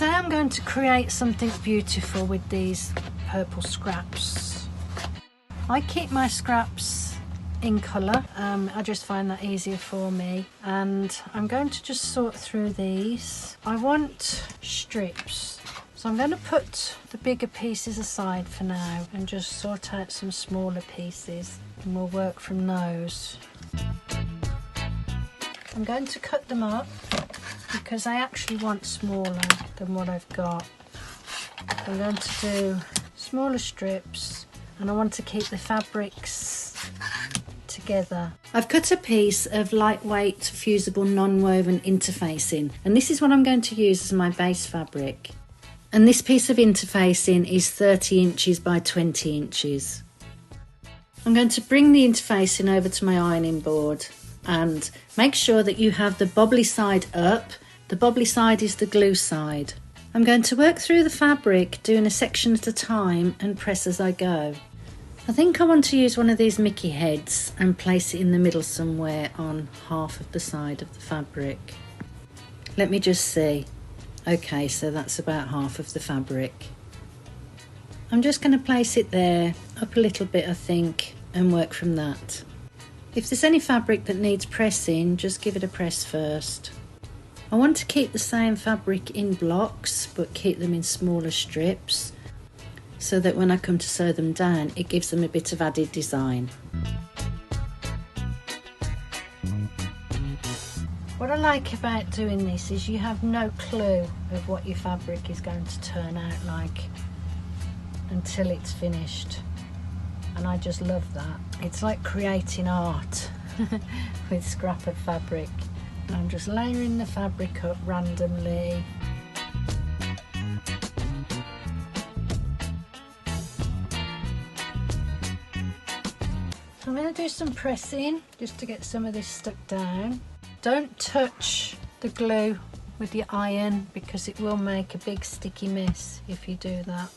Today I'm going to create something beautiful with these purple scraps. I keep my scraps in colour, I just find that easier for me, and I'm going to just sort through these. I want strips, so I'm going to put the bigger pieces aside for now and just sort out some smaller pieces, and we'll work from those. I'm going to cut them up because I actually want smaller than what I've got. I'm going to do smaller strips, and I want to keep the fabrics together. I've cut a piece of lightweight fusible non-woven interfacing, and this is what I'm going to use as my base fabric. And this piece of interfacing is 30 inches by 20 inches. I'm going to bring the interfacing over to my ironing board and make sure that you have the bobbly side up. The bobbly side is the glue side. I'm going to work through the fabric, doing a section at a time, and press as I go. I think I want to use one of these Mickey heads and place it in the middle somewhere on half of the side of the fabric. Let me just see. Okay, so that's about half of the fabric. I'm just going to place it there, up a little bit I think, and work from that. If there's any fabric that needs pressing, just give it a press first. I want to keep the same fabric in blocks, but keep them in smaller strips, so that when I come to sew them down, it gives them a bit of added design. What I like about doing this is you have no clue of what your fabric is going to turn out like until it's finished. And I just love that. It's like creating art with scrap of fabric. And I'm just layering the fabric up randomly. So I'm going to do some pressing just to get some of this stuck down. Don't touch the glue with your iron because it will make a big sticky mess if you do that.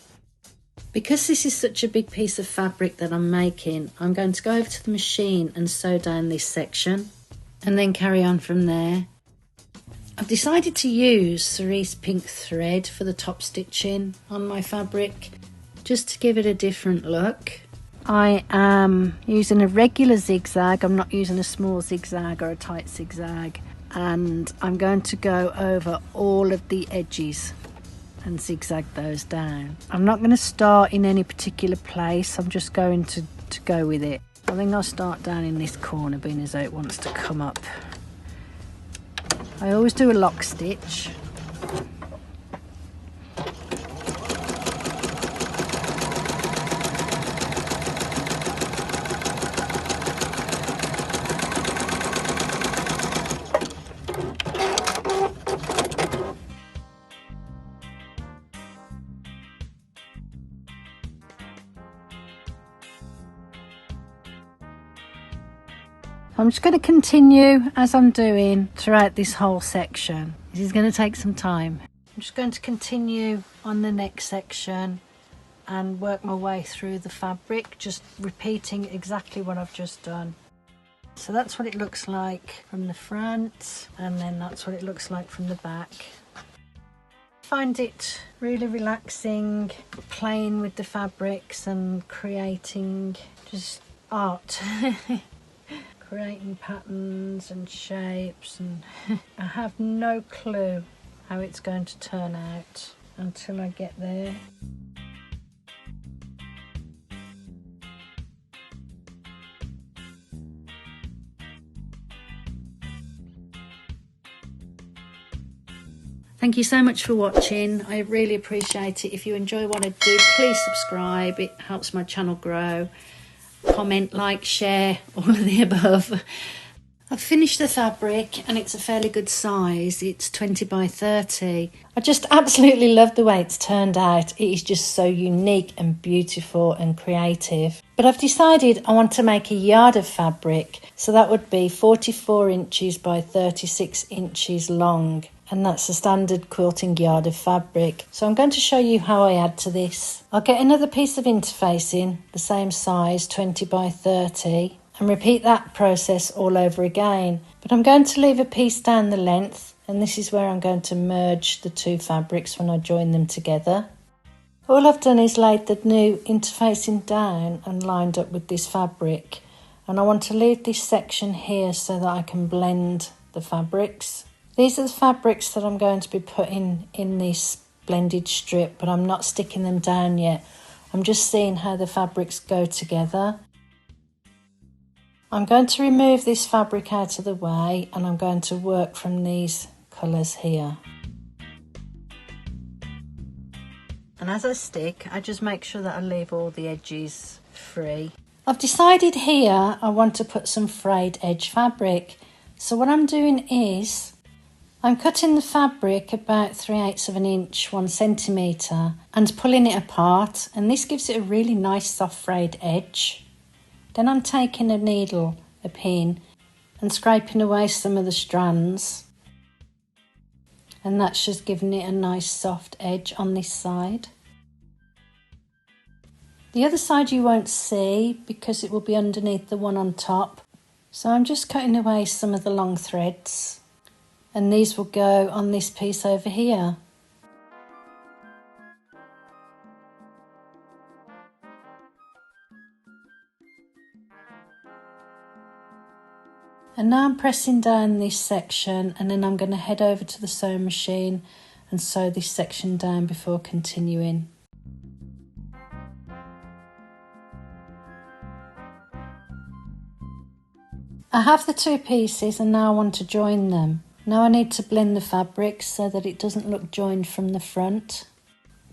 Because this is such a big piece of fabric that I'm making, I'm going to go over to the machine and sew down this section and then carry on from there. I've decided to use cerise pink thread for the top stitching on my fabric, just to give it a different look. I am using a regular zigzag, I'm not using a small zigzag or a tight zigzag, and I'm going to go over all of the edges and zigzag those down. I'm not going to start in any particular place, I'm just going to go with it. I think I'll start down in this corner, being as though it wants to come up. I always do a lock stitch. I'm just going to continue as I'm doing throughout this whole section. This is going to take some time. I'm just going to continue on the next section and work my way through the fabric, just repeating exactly what I've just done. So that's what it looks like from the front, and then that's what it looks like from the back. I find it really relaxing playing with the fabrics and creating just art. Creating patterns and shapes, and I have no clue how it's going to turn out until I get there. Thank you so much for watching. I really appreciate it. If you enjoy what I do, please subscribe. It helps my channel grow. Comment, like, share, all of the above. I've finished the fabric and it's a fairly good size. It's 20 by 30. I just absolutely love the way it's turned out. It is just so unique and beautiful and creative. But I've decided I want to make a yard of fabric. So that would be 44 inches by 36 inches long. And that's a standard quilting yard of fabric. So I'm going to show you how I add to this. I'll get another piece of interfacing, the same size, 20 by 30, and repeat that process all over again. But I'm going to leave a piece down the length and this is where I'm going to merge the two fabrics when I join them together. All I've done is laid the new interfacing down and lined up with this fabric, and I want to leave this section here so that I can blend the fabrics. These are the fabrics that I'm going to be putting in this blended strip, but I'm not sticking them down yet. I'm just seeing how the fabrics go together. I'm going to remove this fabric out of the way, and I'm going to work from these colours here. And as I stick, I just make sure that I leave all the edges free. I've decided here I want to put some frayed edge fabric. So what I'm doing is I'm cutting the fabric about 3/8 of an inch, 1 centimetre, and pulling it apart, and this gives it a really nice soft frayed edge. Then I'm taking a needle, a pin, and scraping away some of the strands, and that's just giving it a nice soft edge on this side. The other side you won't see because it will be underneath the one on top, so I'm just cutting away some of the long threads, and these will go on this piece over here. And now I'm pressing down this section, and then I'm going to head over to the sewing machine and sew this section down before continuing. I have the two pieces and now I want to join them. Now I need to blend the fabric so that it doesn't look joined from the front.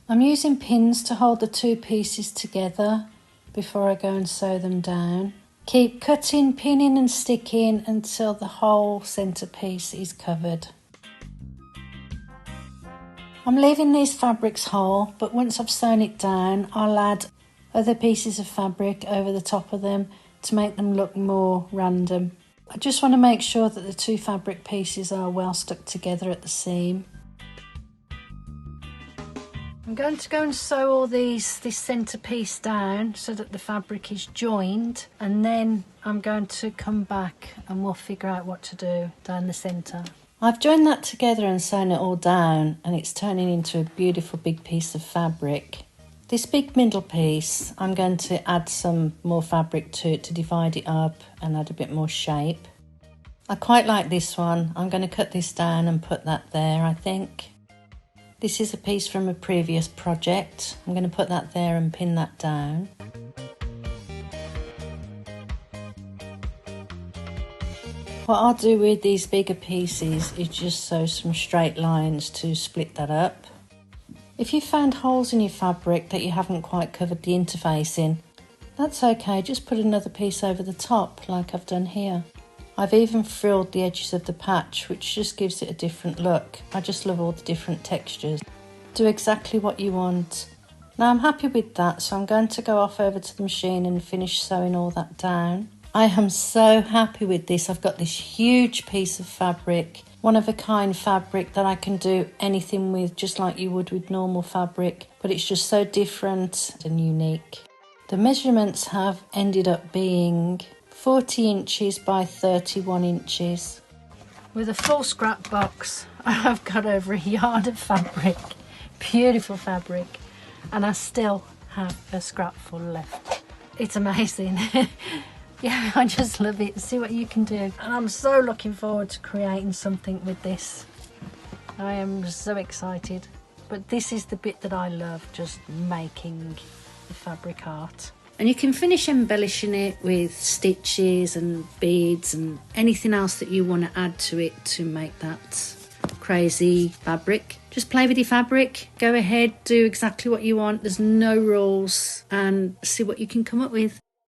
I'm using pins to hold the two pieces together before I go and sew them down. Keep cutting, pinning and sticking until the whole centre piece is covered. I'm leaving these fabrics whole, but once I've sewn it down, I'll add other pieces of fabric over the top of them to make them look more random. I just want to make sure that the two fabric pieces are well stuck together at the seam. I'm going to go and sew all this centre piece down so that the fabric is joined, and then I'm going to come back and we'll figure out what to do down the centre. I've joined that together and sewn it all down, and it's turning into a beautiful big piece of fabric. This big middle piece, I'm going to add some more fabric to it to divide it up and add a bit more shape. I quite like this one. I'm going to cut this down and put that there, I think. This is a piece from a previous project. I'm going to put that there and pin that down. What I'll do with these bigger pieces is just sew some straight lines to split that up. If you found holes in your fabric that you haven't quite covered the interfacing, that's okay, just put another piece over the top like I've done here. I've even frilled the edges of the patch, which just gives it a different look. I just love all the different textures. Do exactly what you want. Now I'm happy with that, so I'm going to go off over to the machine and finish sewing all that down. I am so happy with this. I've got this huge piece of fabric, one of a kind fabric that I can do anything with, just like you would with normal fabric, but it's just so different and unique. The measurements have ended up being 40 inches by 31 inches. With a full scrap box, I've got over a yard of fabric, beautiful fabric, and I still have a scrap full left. It's amazing. Yeah, I just love it. See what you can do. And I'm so looking forward to creating something with this. I am so excited. But this is the bit that I love, just making the fabric art. And you can finish embellishing it with stitches and beads and anything else that you want to add to it to make that crazy fabric. Just play with your fabric, go ahead, do exactly what you want. There's no rules, and see what you can come up with.